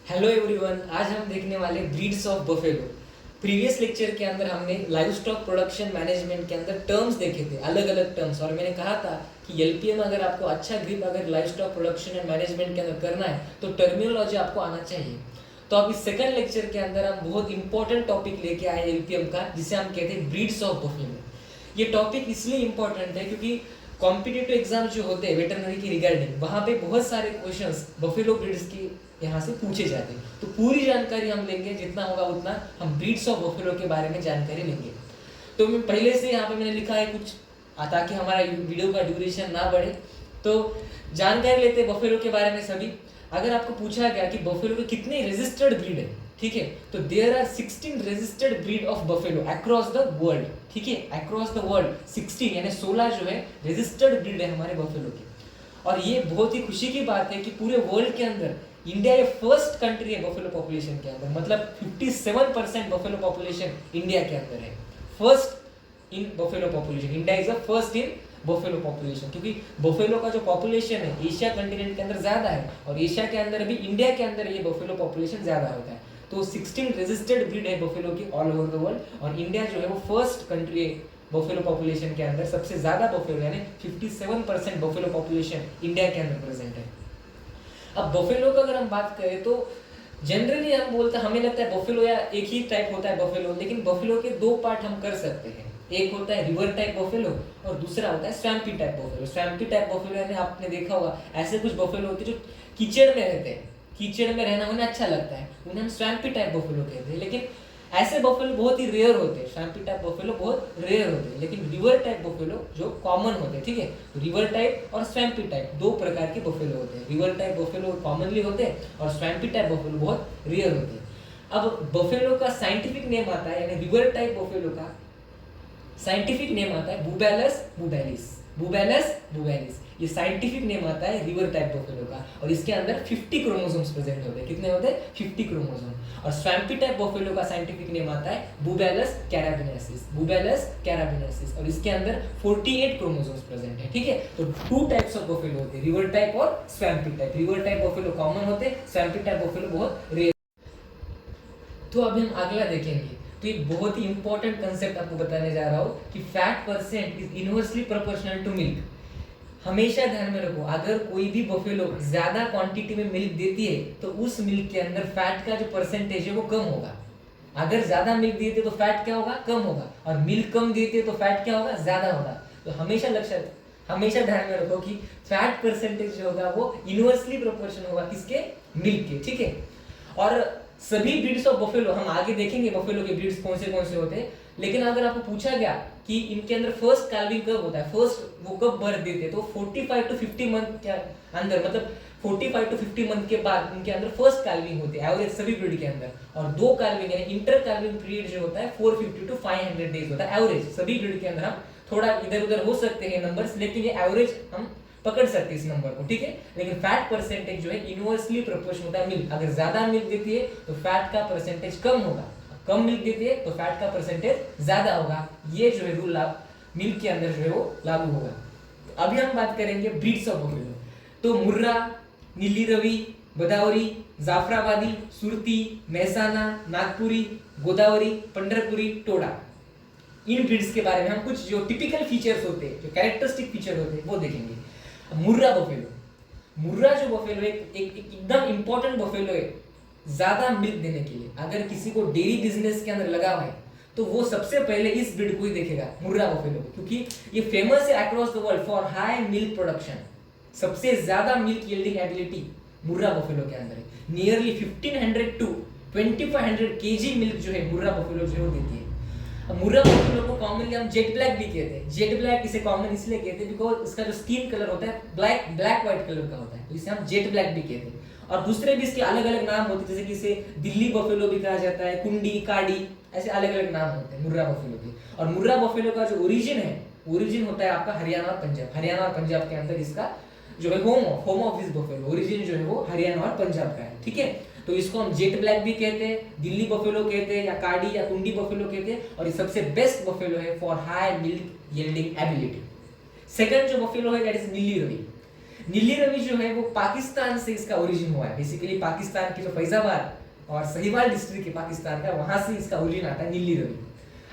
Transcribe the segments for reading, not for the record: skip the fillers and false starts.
Hello everyone, आज हम देखने वाले breeds of buffalo. Previous lecture के अंदर हमने लाइव स्टॉक प्रोडक्शन मैनेजमेंट के अंदर टर्म्स देखे थे, अलग अलग टर्म्स, और मैंने कहा था कि एलपीएम अगर आपको अच्छा ग्रिप अगर live stock production and management के अंदर करना है तो टर्मिनोलॉजी आपको आना चाहिए। तो अब इस सेकंड लेक्चर के अंदर हम बहुत इंपॉर्टेंट टॉपिक लेके आए एलपीएम का, जिसे हम कहते हैं ब्रीड्स ऑफ बफेलो। ये टॉपिक इसलिए इंपॉर्टेंट है क्योंकि कॉम्पिटिटिव एग्जाम जो होते हैं वेटरनरी की रिगार्डिंग, वहाँ पे बहुत सारे क्वेश्चंस बफेलो ब्रीड्स की यहाँ से पूछे जाते हैं। तो पूरी जानकारी हम लेंगे, जितना होगा उतना हम ब्रीड्स ऑफ बफेलो के बारे में जानकारी लेंगे। तो मैं पहले से यहाँ पे मैंने लिखा है कुछ, ताकि हमारा वीडियो का ड्यूरेशन ना बढ़े। तो जानकारी लेते हैं बफेलो के बारे में सभी। अगर आपको पूछा गया कि बफेलो के कितने रजिस्टर्ड ब्रीड है, ठीक है, तो there are 16 registered breed of buffalo across the world. ठीक है, अक्रॉस द वर्ल्ड 16 यानी 16 जो है रजिस्टर्ड ब्रीड है हमारे बफेलो की। और ये बहुत ही खुशी की बात है कि पूरे वर्ल्ड के अंदर इंडिया ये फर्स्ट कंट्री है बफेलो पॉपुलेशन के अंदर, मतलब 57% बफेलो पॉपुलेशन इंडिया के अंदर है। First in buffalo population, India is the first in buffalo population, क्योंकि बफेलो का जो पॉपुलेशन है एशिया कंटिनेंट के अंदर ज्यादा है, और एशिया के अंदर भी इंडिया के अंदर ये बफेलो पॉपुलेशन ज्यादा होता है। तो 16 रजिस्टर्ड ब्रीड है बफेलो की ऑल ओवर द वर्ल्ड, और इंडिया जो है वो फर्स्ट कंट्री है बफेलो पॉपुलेशन के अंदर। सबसे ज्यादा बफेलो यानी 57% बफेलो पॉपुलेशन इंडिया के अंदर प्रेजेंट है। अब बफेलो का अगर हम बात करें तो जनरली हम बोलते हैं, हमें लगता है बफेलो या एक ही टाइप होता है बफेलो, लेकिन बफेलो के दो पार्ट हम कर सकते हैं। एक होता है रिवर टाइप बफेलो और दूसरा होता है swampy type buffalo. Swampy type buffalo यानी आपने देखा होगा ऐसे कुछ बफेलो होते हैं जो कीचड़ में रहते हैं, कीचड़ में रहना उन्हें अच्छा लगता है, उन्हें हम स्वैम्पी टाइप बफेलो कहते हैं। लेकिन ऐसे बफेलो बहुत ही रेयर होते हैं, स्वैम्पी टाइप बफेलो बहुत रेयर होते हैं। लेकिन रिवर टाइप बफेलो जो कॉमन होते हैं, ठीक है, तो रिवर टाइप और स्वैम्पी टाइप दो प्रकार के बफेलो होते हैं। रिवर टाइप बफेलो कॉमनली होते हैं और स्वैम्पी टाइप बफेलो बहुत रेयर होते हैं। अब बफेलो का साइंटिफिक नेम आता है, यानी रिवर टाइप बफेलो का साइंटिफिक नेम आता है बुबैलस बुबैलिस। बुबैलस बुबैलिस ये साइंटिफिक नेम आता है रिवर टाइप बफेलो का, और इसके अंदर 50 क्रोमोसोम्स प्रेजेंट होते हैं। कितने होते हैं? 50 क्रोमोसोम। और स्वैम्पी टाइप बफेलो का साइंटिफिक नेम आता है बुबैलस कैराबिनेसिस। बुबैलस कैराबिनेसिस, और इसके अंदर 48 क्रोमोसोम्स प्रेजेंट है। ठीक है, तो टू टाइप्स ऑफ बफेलो होते हैं, रिवर टाइप और swampy type. River type buffalo common होते हैं, स्वैम्पी टाइप बफेलो बहुत रेयर। तो अभी हम अगला देखेंगे। तो एक बहुत ही इंपॉर्टेंट कंसेप्ट आपको बताने जा रहा हूँ कि fat percent is inversely proportional to milk. हमेशा ध्यान में रखो, अगर कोई भी बफेलो ज्यादा क्वांटिटी में मिल्क देती है तो उस मिल्क के अंदर फैट का जो परसेंटेज है वो कम होगा। अगर ज्यादा मिल्क देती है तो फैट क्या होगा? कम होगा। और मिल्क कम देती है तो फैट क्या होगा? ज्यादा होगा। तो हमेशा ध्यान में रखो कि फैट परसेंटेज जो होगा वो इनवर्सली प्रोपोर्शनल होगा किसके? मिल्क के। ठीक है, और सभी ब्रीड्स ऑफ बफेलो हम आगे देखेंगे, बफेलो के ब्रीड्स कौन से होते हैं। लेकिन अगर आपको पूछा गया कि इनके अंदर फर्स्ट कैल्विंग कब होता है, फर्स्ट वो कब बर्थ देते हैं, तो 45 टू 50 मंथ के अंदर, मतलब 45 टू 50 मंथ के बाद उनके अंदर फर्स्ट कैल्विंग होती है एवरेज सभी ब्रीड के अंदर। और दो कैल्विंग यानी इंटर कैल्विंग पीरियड जो होता है 450 टू 500 डेज होता है एवरेज सभी ब्रीड के अंदर। हम थोड़ा इधर उधर हो सकते हैं नंबर्स, लेकिन ये एवरेज हम पकड़ सकते हैं इस नंबर को। ठीक है, लेकिन फैट परसेंटेज जो है इनवर्सली प्रोपोर्शनल होता है मिल्क। अगर ज्यादा मिल्क देती है तो फैट का परसेंटेज कम होगा, कम मिल्क देती है तो फैट का परसेंटेज ज्यादा होगा। ये जो है रूल मिल्क के अंदर जो है वो लागू होगा। अभी हम बात करेंगे ब्रीड्स ऑफ बफेलो। तो मुर्रा, नीली रवि, गोदावरी, जाफराबादी, सुरती, मेहसाना, नागपुरी, गोदावरी, पंढरपुरी, टोडा, इन ब्रीड्स के बारे में हम कुछ जो टिपिकल फीचर्स होते हैं, जो कैरेक्टरिस्टिक फीचर होते हैं वो देखेंगे। मुर्रा बफेलो, मुर्रा जो बफेलो एक एकदम इंपॉर्टेंट बफेलो है ज्यादा मिल्क देने के लिए। अगर किसी को डेयरी बिजनेस के अंदर लगा हुआ है तो वो सबसे पहले इस ब्रीड को ही देखेगा, मुर्रा बफेलो, क्योंकि ये फेमस है across the world for high milk production. सबसे ज्यादा मिल्क यील्डिंग एबिलिटी मुर्रा बफेलो के अंदर है। नियरली 1500 टू 2500 केजी मिल्क जो है मुर्रा बफेलो जो है वो देती है। मुर्रा बफेलो को कॉमनली हम जेट ब्लैक भी कहते हैं। जेट ब्लैक इसे कॉमन इसलिए कहते हैं बिकॉज इसका जो स्किन कलर होता है ब्लैक व्हाइट कलर का होता है, तो इसे हम जेट ब्लैक भी कहते हैं। और दूसरे भी इसके अलग अलग नाम होते हैं, जैसे कि इसे दिल्ली बफेलो भी कहा जाता है, कुंडी, काडी, ऐसे अलग अलग नाम होते हैं मुर्रा बफेलो के। और मुर्रा बफेलो का जो ओरिजिन होता है आपका हरियाणा और पंजाब। हरियाणा और पंजाब के अंदर इसका जो है home of this buffalo origin जो है वो हरियाणा और पंजाब का है। ठीक है, तो इसको हम जेट ब्लैक भी कहते हैं, दिल्ली बफेलो कहते हैं, या काडी या कुंडी बफेलो कहते हैं। और ये सबसे बेस्ट बफेलो है for high milk yielding ability. Second जो बफेलो है दैट इज नीली रवि। नीली रवि जो है वो पाकिस्तान से इसका ओरिजिन हुआ है। बेसिकली पाकिस्तान के जो फैजाबाद और सहीवाल डिस्ट्रिक्ट है पाकिस्तान का, वहां से इसका ओरिजिन आता है नीली रवि।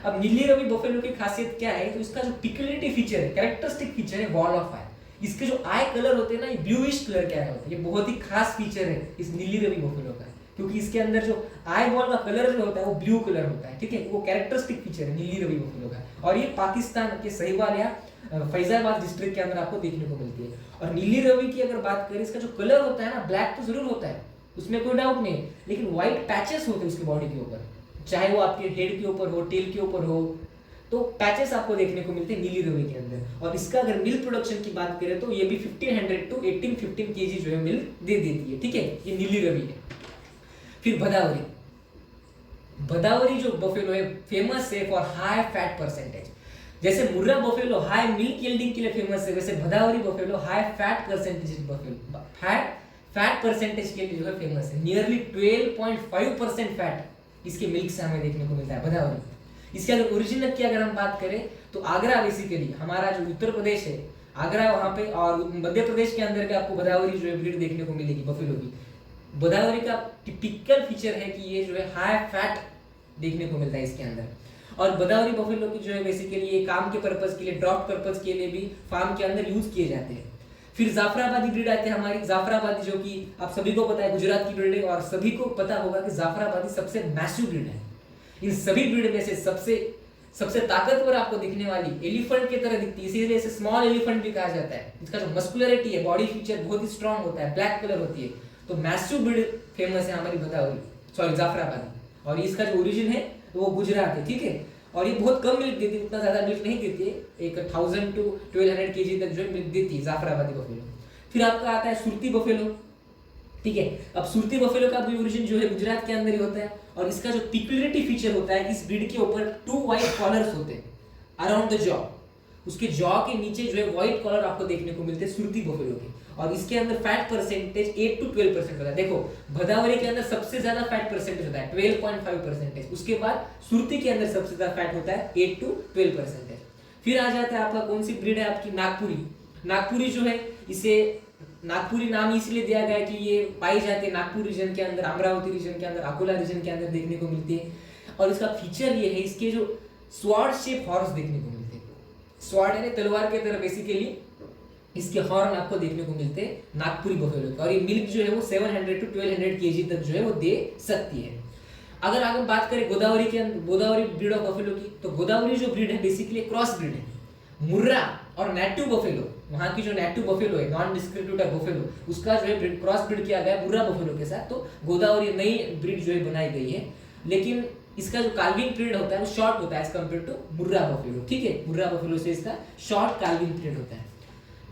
अब नीली रवि बफेलो की खासियत क्या है, तो इसका जो पिकुलियरिटी फीचर है, कैरेक्टरिस्टिक फीचर है बॉल ऑफ आई। इसके जो आई कलर होते हैं ना, ये ब्लूइश कलर के आई होते हैं। ये बहुत ही खास फीचर है इस नीली रवि बफेलो का, क्योंकि इसके अंदर जो आई बॉल का कलर जो होता है वो ब्लू कलर होता है, ठीक है। वो कैरेक्टरिस्टिक फीचर है नीली रवि बफेलो का, और ये पाकिस्तान के सहीवाल या फैजाबाद डिस्ट्रिक्ट के अंदर आपको देखने को मिलती है। और नीली रवि की अगर बात करें, इसका जो कलर होता है ना, ब्लैक तो जरूर होता है, उसमें कोई डाउट नहीं, लेकिन व्हाइट पैचेस होते हैं उसकी बॉडी के ऊपर, चाहे वो आपके हेड के ऊपर हो, टेल के ऊपर हो, तो पैचेस आपको देखने को मिलते हैं नीली रवि के अंदर। और इसका अगर मिल्क प्रोडक्शन की बात करें तो ये भी 1500 टू 18-15 केजी जो है मिल्क दे देती है, ठीक है। ये नीली रवि है। फिर भदावरी, भदावरी जो बफेलो है फेमस है फॉर हाई फैट परसेंटेज। जैसे मुर्रा बफेलो हाई मिल्क यील्डिंग के लिए फेमस है, वैसे Bhadawari buffalo high fat percentage buffalo fat percentage के लिए जो है फेमस है। नियरली 12.5% फैट इसके मिल्क से हमें देखने को मिलता है भदावरी। इसके अगर ओरिजिन की अगर हम बात करें तो आगरा, बेसिकली हमारा जो उत्तर प्रदेश है आगरा, वहां पे, और मध्य प्रदेश के अंदर भी आपको भदावरी जो है ब्रीड देखने को मिलेगी बफेलो की। भदावरी का टिपिकल फीचर है कि ये जो है हाई फैट देखने को मिलता है इसके अंदर। और भदावरी बफेलो की जो है बेसिकली ये काम के पर्पज के लिए, ड्रॉप पर्पज के लिए भी फार्म के अंदर यूज किए जाते हैं। फिर जाफराबादी ब्रीड आती है हमारी, जाफराबादी जो कि आप सभी को पता है गुजरात की ब्रीड है, और सभी को पता होगा कि जाफराबादी सबसे मैसिव ब्रीड है। इन सभी ब्रीड में से सबसे ताकतवर आपको दिखने वाली एलिफेंट की तरह दिखती है, इसीलिए इसे स्मॉल एलिफेंट भी कहा जाता है। इसका जो मस्कुलरिटी है, बॉडी फीचर बहुत ही स्ट्रांग होता है, ब्लैक कलर होती है, तो मैसिव ब्रीड फेमस है हमारी जाफराबादी। और इसका जो ओरिजिन है वो गुजरात है, ठीक है। और ये बहुत कम मिल्क देती है, उतना ज्यादा मिल्क नहीं देती है, एक 1000 टू 1200 केजी तक जो है मिल्क देती है जाफराबादी बफेलो। फिर आपका आता है सुरती बफेलो, ठीक है। अब सुरती बफेलो का भी ओरिजिन जो है गुजरात के अंदर ही होता है, और इसका जो पिकुलियरिटी फीचर होता है, इस ब्रीड के ऊपर 2 व्हाइट कॉलर्स होते हैं अराउंड द जॉ। उसके जॉ के नीचे जो है व्हाइट कॉलर आपको देखने को मिलते हैं सुरती बफेलो के। और इसके अंदर फैट परसेंटेज 8 टू 12% होता है। देखो भदावरी के अंदर सबसे ज्यादा फैट परसेंटेज होता है 12.5%, उसके बाद सुरती के अंदर सबसे ज्यादा फैट होता है 8 टू 12%। फिर आ जाता है आपका कौन सी ब्रीड है आपकी, नागपुरी। नागपुरी जो है, इसे नागपुरी नाम इसलिए दिया गया कि ये पाई जाती है नागपुर रीजन के अंदर, अमरावती रीजन के अंदर, अकोला रीजन के अंदर देखने को मिलती है। और इसका फीचर ये है, इसके जो स्वॉर्ड शेप हॉर्स देखने को मिलते हैं, स्वॉर्ड यानी तलवार की तरह बेसिकली इसके हॉर्न आपको देखने को मिलते हैं नागपुरी बफेलो के। और ये मिल्क जो है वो 700 टू 1200 केजी तक जो है वो दे सकती है। अगर आगे बात करें गोदावरी के अंदर, गोदावरी ब्रीड ऑफ बफेलो की, तो गोदावरी जो ब्रीड है बेसिकली क्रॉस ब्रीड है। मुर्रा और नेटिव बफेलो, वहां की जो नेटिव बफेलो है, नॉन डिस्क्रिप्टिव बफेलो, उसका जो है क्रॉस ब्रीड किया गया मुर्रा बफेलो के साथ, तो गोदावरी नई ब्रीड जो है बनाई गई है। लेकिन इसका जो काल्विंग पीरियड होता है वो शॉर्ट होता है as compare to Murrah buffalo, ठीक है। मुर्रा बफेलो से इसका शॉर्ट काल्विंग पीरियड होता है।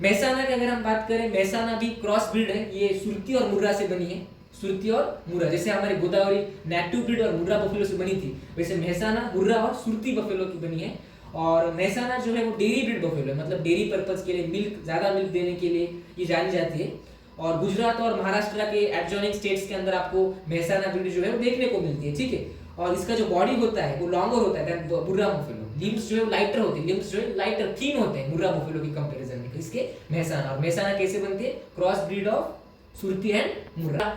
मेहसाना की अगर हम बात करें, मेहसाना भी क्रॉस ब्रीड है, ये सुरती और मुर्रा से बनी है, सुरती और मुर्रा। जैसे हमारी गोदावरी नेटिव ब्रीड और मुर्रा बफेलो से बनी थी, वैसे मेहसाना मुर्रा और सुरती बफेलो की बनी है। और मेहसाना जो है वो डेयरी ब्रीड बफेलो है, मतलब डेयरी पर्पज के लिए, मिल्क ज्यादा मिल्क देने के लिए ये जानी जाती है। और गुजरात और महाराष्ट्र के एडजॉइनिंग स्टेट्स के अंदर आपको मेहसाना ब्रीड जो है वो देखने को मिलती है, ठीक है। और इसका जो बॉडी होता है वो लॉन्गर होता है दैन मुर्रा बफेलो। लिम्स जो है लाइटर होते हैं, लिम्स जो है लाइटर थीन होते हैं मुर्रा बफेलो की कंपैरिजन में इसके मेहसाना। और मेहसाना कैसे बनती है, cross breed of Surti and Murrah.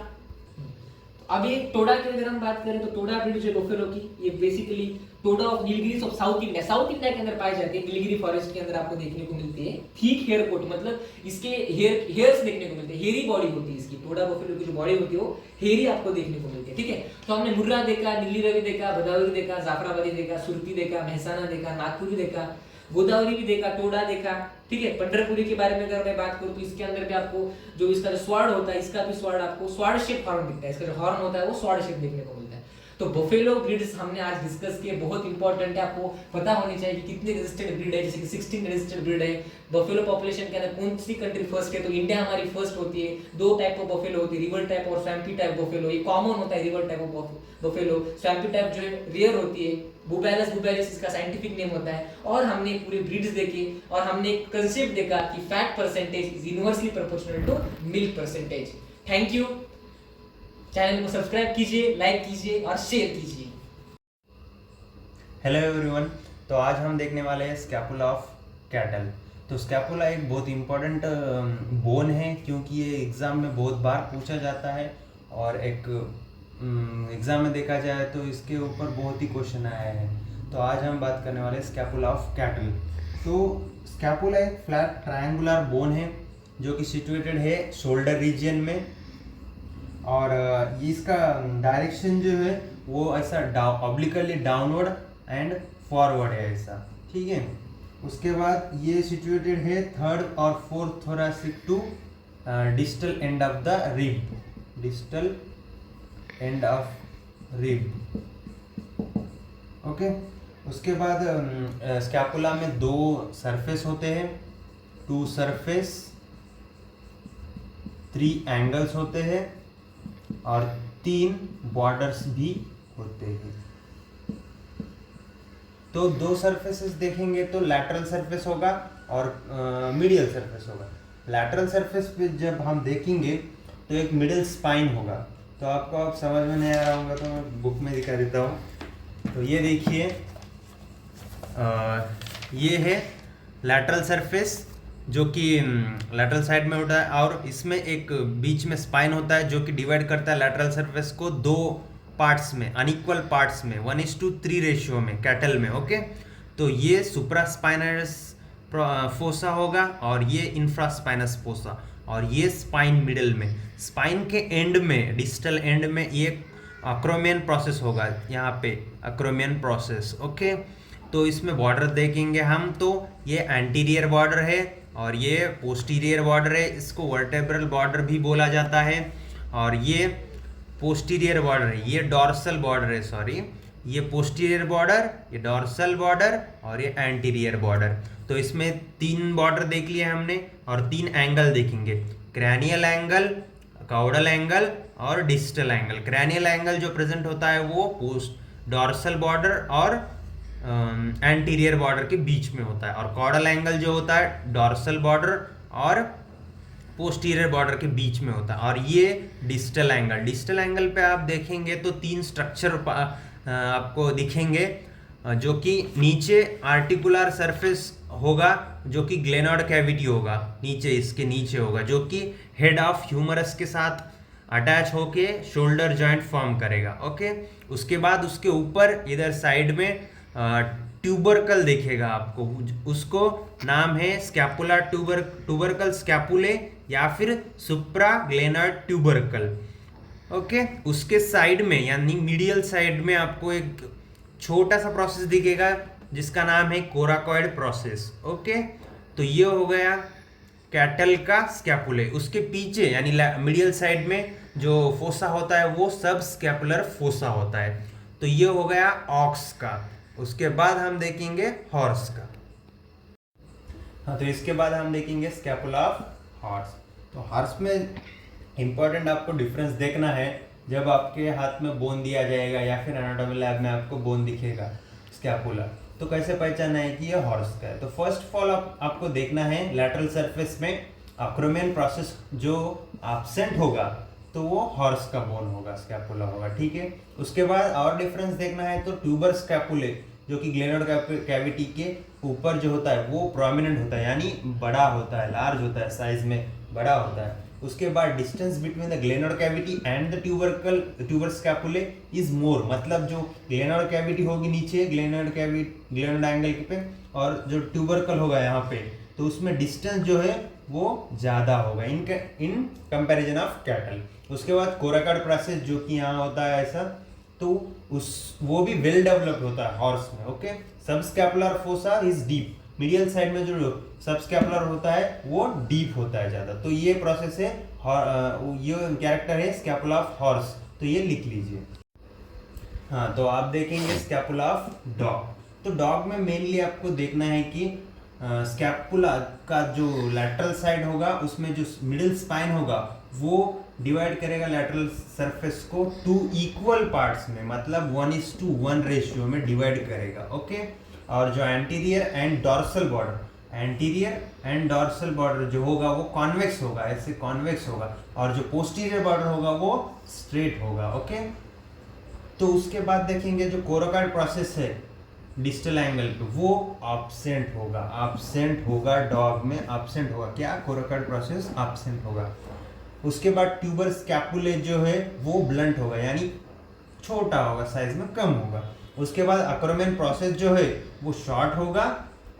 अब ये टोडा की अगर हम बात करें तो टोडा ब्रीड जो बफेलो की, ये basically Toda of Nilgiris of south India, south India के अंदर पाई जाती है, नीलगिरी फॉरेस्ट के अंदर आपको देखने को मिलती है। थिक हेयर कोट, मतलब इसके हेयर्स देखने को मिलते हैं, हेयरी बॉडी होती है इसकी। टोडा बफेलो की जो बॉडी होती है वो हेयरी आपको देखने को मिलती है, ठीक है। तो हमने मुर्रा देखा, नीली रवि देखा, भदावरी देखा, जाफराबादी देखा, सुरती देखा, मेहसाना देखा, नागपुरी देखा, गोदावरी भी देखा, टोडा देखा, ठीक है। पंढरपुरी के बारे में अगर मैं बात करूं तो इसके अंदर भी आपको जो इसका जो स्वॉर्ड होता है, इसका भी स्वॉर्ड आपको स्वॉर्ड शेप हॉर्न दिखता है, इसका जो हॉर्न होता है वो स्वॉर्ड शेप देखने को मिलता है। तो बफेलो ब्रीड्स हमने आज डिस्कस किए, बहुत इंपॉर्टेंट है, आपको पता होनी चाहिए कि कितने रजिस्टर्ड ब्रीड है। जैसे कि 16 रजिस्टर्ड ब्रीड है। बफेलो पॉपुलेशन के अंदर कौन सी कंट्री फर्स्ट है, तो इंडिया हमारी फर्स्ट होती है। 2 टाइप ऑफ बफेलो होती है, रिवर टाइप और स्वैम्पी टाइप बफेलो। ये कॉमन होता है river type of buffalo, swampy type जो है रेयर होती है। बुबैलिस इसका साइंटिफिक नेम होता है। और हमने पूरी ब्रीड्स देखी और हमने एक कंसेप्ट देखा कि fat percentage is inversely proportional to milk percentage. Thank you. Channel को सब्सक्राइब कीजिए, लाइक कीजिए और शेयर कीजिए। हेलो एवरीवन, तो आज हम देखने वाले हैं स्कैपुला ऑफ कैटल। तो स्कैपुला एक बहुत इम्पोर्टेंट बोन है, क्योंकि ये एग्ज़ाम में बहुत बार पूछा जाता है, और एक एग्ज़ाम में देखा जाए तो इसके ऊपर बहुत ही क्वेश्चन आया है। तो आज हम बात करने वाले हैं स्कैपुला ऑफ कैटल। तो स्कैपुला एक फ्लैट ट्रायंगुलर बोन है जो कि सिचुएटेड है शोल्डर रीजन में, और इसका डायरेक्शन जो है वो ऐसा ऑब्लिकली डाउनवर्ड एंड फॉरवर्ड है ऐसा, ठीक है। उसके बाद ये सिचुएटेड है थर्ड और fourth thoracic to distal end of the rib, distal end of rib, okay. उसके बाद स्कैपुला में दो सरफेस होते हैं, टू सरफेस, 3 एंगल्स होते हैं और 3 बॉर्डर्स भी होते हैं। तो दो सरफेसेस देखेंगे तो लैटरल सरफेस होगा और मीडियल सरफेस होगा। लैटरल सरफेस पे जब हम देखेंगे तो एक मिडिल स्पाइन होगा। तो आपको अब समझ में नहीं आ रहा होगा तो मैं बुक में दिखा देता हूँ। तो ये देखिए, ये है लैटरल सरफेस जो कि लैटरल साइड में होता है, और इसमें एक बीच में स्पाइन होता है जो कि डिवाइड करता है लैटरल सरफेस को दो पार्ट्स में, अनइक्वल पार्ट्स में, 1:3 रेशियो में कैटल में, ओके। तो ये सुप्रास्पाइनस फोसा होगा और ये इंफ्रास्पाइनस फोसा, और ये स्पाइन मिडल में। स्पाइन के एंड में, डिस्टल एंड में ये अक्रोमियन प्रोसेस होगा, यहाँ पे अक्रोमियन प्रोसेस, ओके। तो इसमें बॉर्डर देखेंगे हम तो ये एंटीरियर बॉर्डर है और ये पोस्टीरियर बॉर्डर है, इसको वर्टेब्रल बॉर्डर भी बोला जाता है। और ये पोस्टीरियर बॉर्डर है, ये डॉर्सल बॉर्डर है, सॉरी, ये पोस्टीरियर बॉर्डर, ये डॉर्सल बॉर्डर और ये एंटीरियर बॉर्डर। तो इसमें 3 बॉर्डर देख लिए हमने और 3 एंगल देखेंगे, क्रैनियल एंगल, काउडल एंगल और डिस्टल एंगल। क्रैनियल एंगल जो प्रेजेंट होता है वो पोस्ट डॉर्सल बॉर्डर और एंटीरियर बॉर्डर के बीच में होता है, और कॉर्डल एंगल जो होता है डॉर्सल बॉर्डर और पोस्टीरियर बॉर्डर के बीच में होता है। और ये डिस्टल एंगल, डिस्टल एंगल पे आप देखेंगे तो 3 स्ट्रक्चर आपको दिखेंगे, जो कि नीचे आर्टिकुलर सरफेस होगा जो कि ग्लेनॉइड कैविटी होगा, नीचे इसके नीचे होगा, जो कि हेड ऑफ ह्यूमरस के साथ अटैच होके शोल्डर जॉइंट फॉर्म करेगा, ओके। उसके बाद उसके ऊपर इधर साइड में ट्यूबरकल देखेगा आपको, उसको नाम है स्कैपुला ट्यूबरकल स्कैपुले या फिर सुप्रा ग्लेनॉइड ट्यूबरकल, ओके। उसके साइड में यानी मीडियल साइड में आपको एक छोटा सा प्रोसेस दिखेगा जिसका नाम है कोराकॉइड प्रोसेस, ओके। तो ये हो गया कैटल का स्कैपुले। उसके पीछे यानी मीडियल साइड में जो फोसा होता है वो सब स्कैपुलर फोसा होता है। तो ये हो गया ऑक्स का। उसके बाद हम देखेंगे हॉर्स का। हाँ, तो इसके बाद हम देखेंगे स्कैपुला ऑफ हॉर्स। तो हॉर्स में इंपॉर्टेंट आपको डिफरेंस देखना है, जब आपके हाथ में बोन दिया जाएगा या फिर एनाटॉमी लैब में आपको बोन दिखेगा स्कैपुला, तो कैसे पहचानना है कि ये हॉर्स का है। तो फर्स्ट ऑफ ऑल आपको देखना है लैटरल सरफेस में अक्रोमियन प्रोसेस जो एब्सेंट होगा तो वो हॉर्स का बोन होगा, स्कैपुला होगा, ठीक है। उसके बाद और डिफरेंस देखना है तो ट्यूबर स्कैपुले जो कि ग्लेनोइड कैविटी के ऊपर जो होता है वो प्रोमिनेंट होता है, यानी बड़ा होता है, लार्ज होता है, साइज में बड़ा होता है। उसके बाद distance between the glenoid cavity and the tuber scapulae is more, मतलब जो ग्लेनोइड कैविटी होगी नीचे ग्लेनोइड एंगल पे, और जो ट्यूबरकल होगा यहाँ पे, तो उसमें डिस्टेंस जो है वो ज़्यादा होगा इन कंपैरिजन ऑफ कैटल। उसके बाद कोराकॉइड प्रोसेस जो कि यहाँ होता है ऐसा, तो वो भी वेल डेवलप्ड होता है हॉर्स में, okay. Subscapular fossa is deep, medial side में जो सबस्कैपुलर होता है वो डीप होता है ज़्यादा। तो ये प्रोसेस है, ये कैरेक्टर है स्कैपुला ऑफ हॉर्स, तो ये लिख लीजिए। हाँ, तो आप देखेंगे स्कैपुला ऑफ डॉग। तो डॉग में मेनली आपको देखना है कि स्कैपुला का जो लैटरल साइड होगा उसमें जो मिडिल स्पाइन होगा वो डिवाइड करेगा लैटरल सरफेस को 2 इक्वल पार्ट्स में, मतलब 1:1 रेशियो में डिवाइड करेगा, ओके। और जो एंटीरियर एंड डॉर्सल बॉर्डर जो होगा वो कॉन्वेक्स होगा, ऐसे कॉन्वेक्स होगा, और जो पोस्टीरियर बॉर्डर होगा वो स्ट्रेट होगा, ओके। तो उसके बाद देखेंगे जो कोराकॉइड प्रोसेस है डिस्टल एंगल पे वो एब्सेंट होगा डॉग में, एब्सेंट होगा क्या, कोराकॉइड प्रोसेस एब्सेंट होगा। उसके बाद ट्यूबर स्कैपुले जो है वो ब्लंट होगा, यानी छोटा होगा, साइज में कम होगा। उसके बाद अक्रोमेन प्रोसेस जो है वो शॉर्ट होगा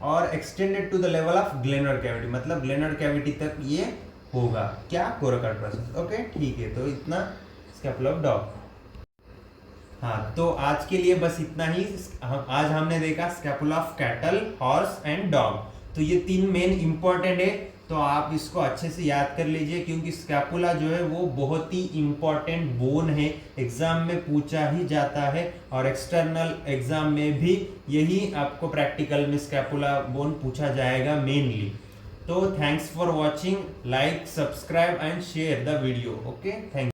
और extended to the level of glenoid cavity, मतलब ग्लेनर कैविटी तक ये होगा क्या, कोराकॉइड प्रोसेस। ओके ठीक है, तो इतना स्कैपुला ऑफ डॉग। हाँ, तो आज के लिए बस इतना ही। आज हमने देखा scapula of cattle, horse and dog. तो ये 3 मेन इंपॉर्टेंट है, तो आप इसको अच्छे से याद कर लीजिए, क्योंकि स्कैपुला जो है वो बहुत ही इंपॉर्टेंट बोन है, एग्जाम में पूछा ही जाता है, और एक्सटर्नल एग्जाम में भी यही आपको प्रैक्टिकल में स्कैपुला बोन पूछा जाएगा मेनली। तो thanks for watching, like, subscribe and share the video. Okay, thank